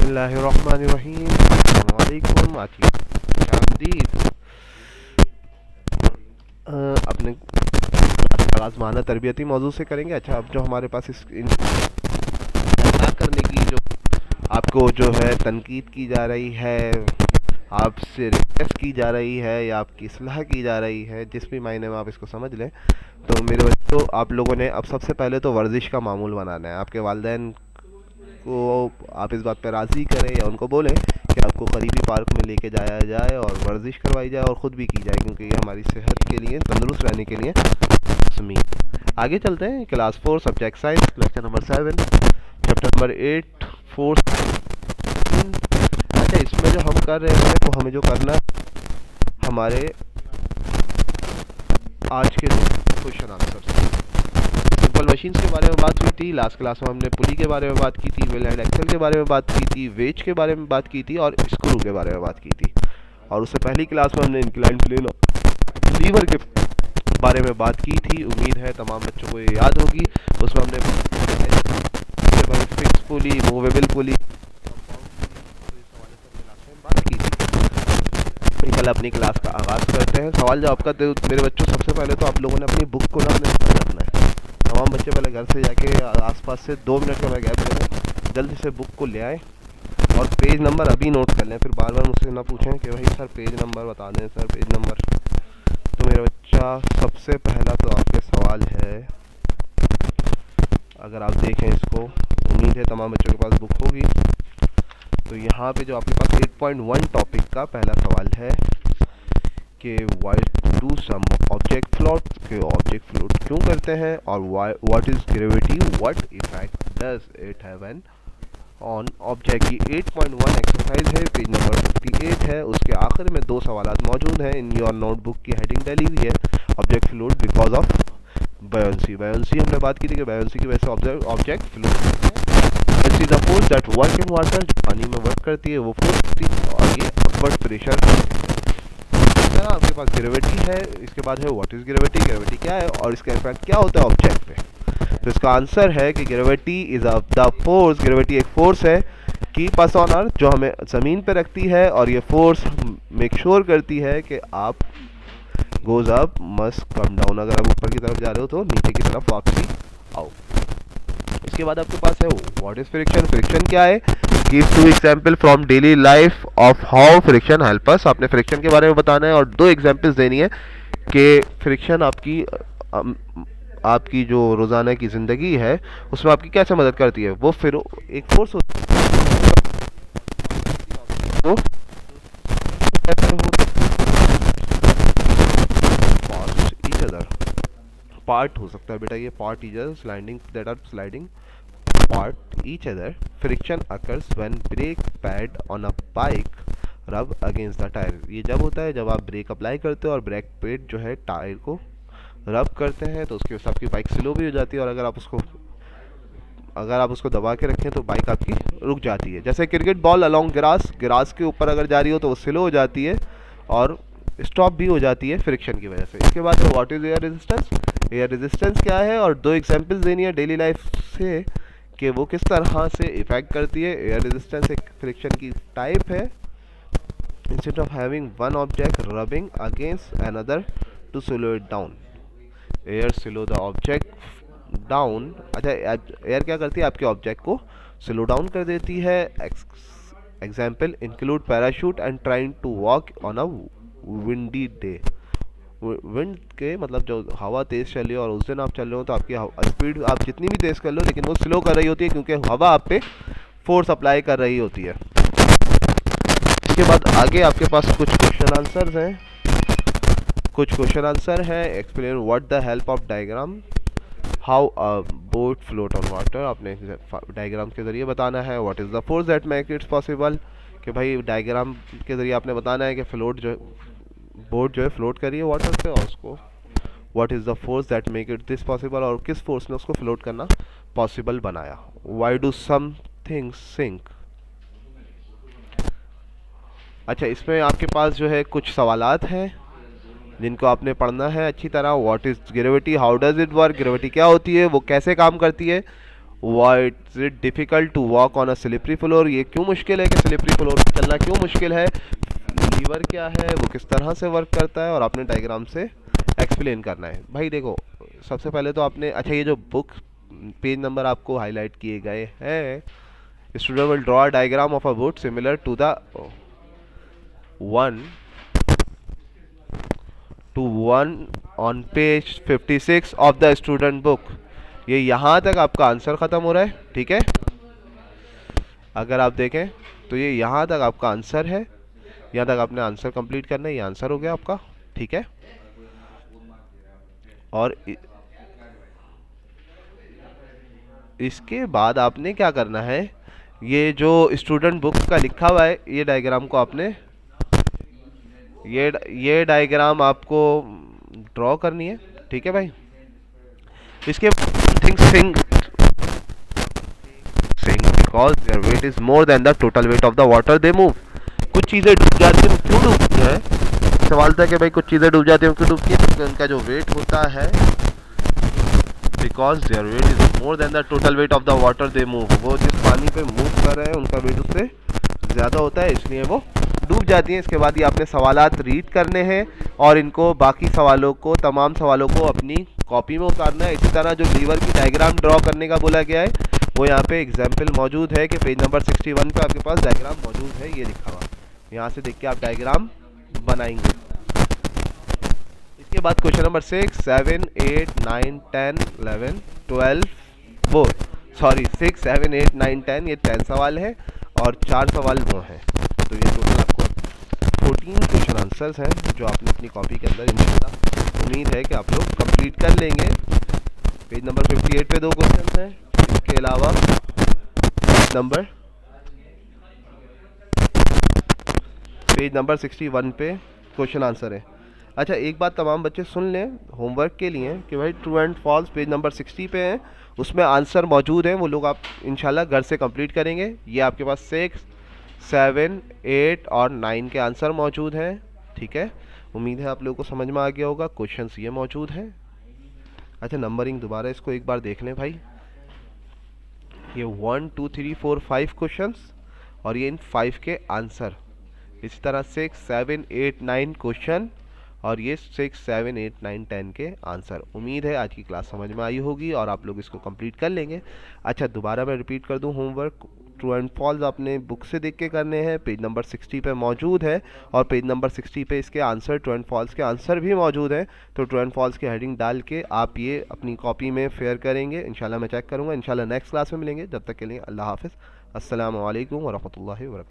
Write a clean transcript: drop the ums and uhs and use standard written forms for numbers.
बिस्मिल्लाहिर्रहमानिर्रहीम। अस्सलाम वालेकुम। आज की खुशामदीद। अपने आगाज़ माना तरबियती मौजू से करेंगे। अच्छा, अब जो हमारे पास इस इस्लाह करने की जो आपको जो है तनकीद की जा रही है, आपसे रिक्वेस्ट की जा रही है या आपकी इस्लाह की जा रही है, जिस भी मायने में आप इसको समझ लें, तो मेरे बच्चों, आप लोगों ने अब सबसे पहले तो वर्जिश का मामूल बनाना है। आपके वालिदैन को आप इस बात पर राज़ी करें या उनको बोलें कि आपको करीबी पार्क में लेके जाया जाए और वर्जिश करवाई जाए और ख़ुद भी की जाए, क्योंकि ये हमारी सेहत के लिए, तंदुरुस्त रहने के लिए लाज़मी। आगे चलते हैं। Class 4 subject science, lecture number 7, chapter number 8, 4। अच्छा, इसमें जो हम कर रहे हैं तो हमें जो करना, हमारे आज के क्वेश्चन आंसर, सिंपल मशीन्स के बारे में बात हुई थी। लास्ट क्लास में हमने पुली के बारे में बात की थी, व्हील एंड एक्सेल के बारे में बात की थी, वेज के बारे में बात की थी और स्क्रू के बारे में बात की थी। और उससे पहली क्लास में हमने इंक्लाइन प्लेन और लीवर के बारे में बात की थी। उम्मीद है तमाम बच्चों को ये याद होगी। उसमें हमने फिक्स पुली, मूवेबल पुली, बात की थी। कल अपनी क्लास का आगाज़ करते हैं। सवाल जवाब का मेरे बच्चों, सबसे पहले तो आप लोगों ने अपनी बुक को ना रखना है। तमाम बच्चे पहले घर से जाके आसपास से 2 मिनट का मैं गैप ले लें, जल्दी से बुक को ले आए और पेज नंबर अभी नोट कर लें। फिर बार बार मुझसे ना पूछें कि भाई सर पेज नंबर बता दें, सर पेज नंबर। तो मेरा बच्चा, सबसे पहला तो आपके सवाल है, अगर आप देखें इसको, उम्मीद है तमाम बच्चों के पास बुक होगी। तो यहाँ पे जो आपके पास 8.1 टॉपिक का पहला सवाल है कि why do some object float, के ऑब्जेक्ट फ्लोट क्यों करते हैं, और what is gravity, what effect does it have an on object. की 8.1 एक्सरसाइज है, पेज नंबर 58 है। उसके आखिर में 2 सवाल मौजूद हैं। इन योर नोटबुक की हेडिंग डाली हुई है, object float because of buoyancy. Buoyancy हमने बात की थी कि बायोंसी की वजह से ऑब्जेक्ट फ्लोट होता है। The force that work in water, जो पानी में वर्क करती है वो फोर्स होती है, और ये अपवर्ड प्रेशर है ना। आपके पास ग्रेविटी है, इसके बाद है व्हाट इज ग्रेविटी, ग्रेविटी क्या है और इसका इफेक्ट क्या होता है ऑब्जेक्ट पे। तो इसका आंसर है कि gravity is the force, gravity एक फोर्स है की पास ऑन अर्थ, जो हमें ज़मीन पे रखती है, और ये फोर्स मेक श्योर करती है कि आप goes up must come down, अगर आप ऊपर की तरफ जा रहे हो तो नीचे की तरफ वापसी आओ। इसके बाद आपके पास है व्हाट इज फ्रिक्शन, फ्रिक्शन क्या है। Give 2 example from daily life of how friction help us. आपने फ्रिक्शन के बारे में बताना है और 2 एग्जांपल्स देनी है कि फ्रिक्शन आपकी जो रोजाना की जिंदगी है उसमें आपकी कैसे मदद करती है। वो फिर एक फोर्स होती है, पार्ट हो सकता है बेटा, ये part each other sliding, that are sliding part each other. Friction occurs when brake pad on a bike rub against the tyre. ये जब होता है जब आप ब्रेक अप्लाई करते हो और ब्रेक पैड जो है टायर को रब करते हैं, तो उसके हिसाब आपकी बाइक स्लो भी हो जाती है, और अगर आप उसको दबा के रखें तो बाइक आपकी रुक जाती है। जैसे क्रिकेट बॉल अलोंग ग्रास के ऊपर अगर जा रही हो तो वो स्लो हो जाती है और स्टॉप भी हो जाती है फ्रिक्शन की वजह से। इसके बाद what is air resistance, air resistance क्या है, और 2 एग्जांपल्स देनी है डेली लाइफ से कि वो किस तरह से इफेक्ट करती है। एयर रेजिस्टेंस एक फ्रिक्शन की टाइप है। Instead of having one object rubbing against another to slow it down, air slow the object down. अच्छा, एयर क्या करती है, आपके ऑब्जेक्ट को स्लो डाउन कर देती है। Example include parachute and trying to walk on a windy day. Wind के मतलब जो हवा तेज चल रही है और उस दिन आप चल रहे हो तो आपकी स्पीड आप जितनी भी तेज कर लो लेकिन वो स्लो कर रही होती है, क्योंकि हवा आप पे फोर्स अप्लाई कर रही होती है। इसके बाद आगे आपके पास कुछ क्वेश्चन आंसर्स हैं, explain what the help of diagram, how a boat float on water. आपने डायग्राम के जरिए बताना है। What is the force that make it's possible, कि भाई डायग्राम के जरिए आपने बताना है कि बोट जो है फ्लोट करिए वाटर पे, और उसको what is the force that make it this possible, और किस फोर्स ने उसको फ्लोट करना पॉसिबल बनाया। Why do some things sink. अच्छा, इसमें आपके पास जो है कुछ सवालात हैं जिनको आपने पढ़ना है अच्छी तरह। What is gravity, how does it work, gravity क्या होती है, वो कैसे काम करती है, Why is it difficult to walk on a slippery floor? ये क्यों मुश्किल है कि स्लिपरी फ्लोर पर चलना क्यों मुश्किल है? लीवर क्या है, वो किस तरह से वर्क करता है, और आपने डायग्राम से एक्सप्लेन करना है। भाई देखो, सबसे पहले तो आपने, अच्छा ये जो बुक पेज नंबर आपको हाईलाइट किए गए हैं, student will draw a diagram of a boat similar one two one on page 56 of the student book. ये यहाँ तक आपका आंसर ख़त्म हो रहा है, ठीक है। अगर आप देखें तो ये यहाँ तक आपका आंसर है, यहाँ तक आपने आंसर कंप्लीट करना है, ये आंसर हो गया आपका, ठीक है। और इसके बाद आपने क्या करना है, ये जो स्टूडेंट बुक का लिखा हुआ है, ये डायग्राम को आपने, ये डायग्राम आपको ड्रॉ करनी है, ठीक है भाई। इसके things sink because their weight is more than the total weight of the water they move. कुछ चीज़ें डूब जाती हैं, क्यों डूबती हैं? सवाल था कि भाई कुछ चीज़ें डूब जाती हैं, क्यों डूबती हैं? क्योंकि उनका जो वेट होता है, because their weight is more than the total weight of the water they move, वो जिस पानी पे मूव कर रहे हैं उनका वेट उससे ज़्यादा होता है, इसलिए वो डूब जाती हैं। इसके बाद ये आपने सवालात रीड करने हैं और इनको, बाकी सवालों को, तमाम सवालों को अपनी कॉपी में उतारना है। इसी तरह जो लीवर की डायग्राम ड्रॉ करने का बोला गया है, वो यहाँ पे एग्जाम्पल मौजूद है कि पेज नंबर 61 पे आपके पास डायग्राम मौजूद है, ये लिखा हुआ, यहाँ से देख के आप डायग्राम बनाएंगे। इसके बाद क्वेश्चन नंबर 6, 7, 8, 9, 10, 11, 12, 4, सॉरी 6, 7, 8, 9, 10, ये 10 सवाल है और 4 सवाल वो हैं, तो ये टोटल आपको 14 क्वेश्चन आंसर्स हैं जो आपने अपनी कॉपी के अंदर, इंशाल्लाह उम्मीद है कि आप लोग कंप्लीट कर लेंगे। पेज नंबर 58 पे 2 क्वेश्चन हैं, इसके अलावा पेज नंबर 61 पे क्वेश्चन आंसर है। अच्छा एक बात तमाम बच्चे सुन लें होमवर्क के लिए कि भाई true and false page number 60 पे है, उसमें आंसर मौजूद हैं, वो लोग आप इंशाल्लाह घर से कंप्लीट करेंगे। ये आपके पास 6, 7, 8 और 9 के आंसर मौजूद हैं, ठीक है। उम्मीद है आप लोगों को समझ में आ गया होगा। क्वेश्चंस ये मौजूद हैं। अच्छा नंबरिंग दोबारा इसको एक बार देख लें भाई, ये 1, 2, 3, 4, 5 क्वेश्चंस और ये इन 5 के आंसर। इसी तरह 6, 7, 8, 9 क्वेश्चन और ये 6, 7, 8, 9, 10 के आंसर। उम्मीद है आज की क्लास समझ में आई होगी और आप लोग इसको कंप्लीट कर लेंगे। अच्छा दोबारा मैं रिपीट कर दूं, होमवर्क ट्रू एंड फॉल्स आपने बुक से देख के करने हैं, पेज नंबर 60 पे मौजूद है और पेज नंबर 60 पे इसके आंसर, ट्रू एंड फॉल्स के आंसर भी मौजूद हैं। तो ट्रू एंड फॉल्स की हेडिंग डाल के आप ये अपनी कॉपी में फेयर करेंगे, इंशाल्लाह मैं चेक करूँगा। इंशाल्लाह नेक्स्ट क्लास में मिलेंगे, जब तक के लिए अल्लाह हाफिज़, अस्सलामु अलैकुम वरहमतुल्लाहि वबरकातुहू।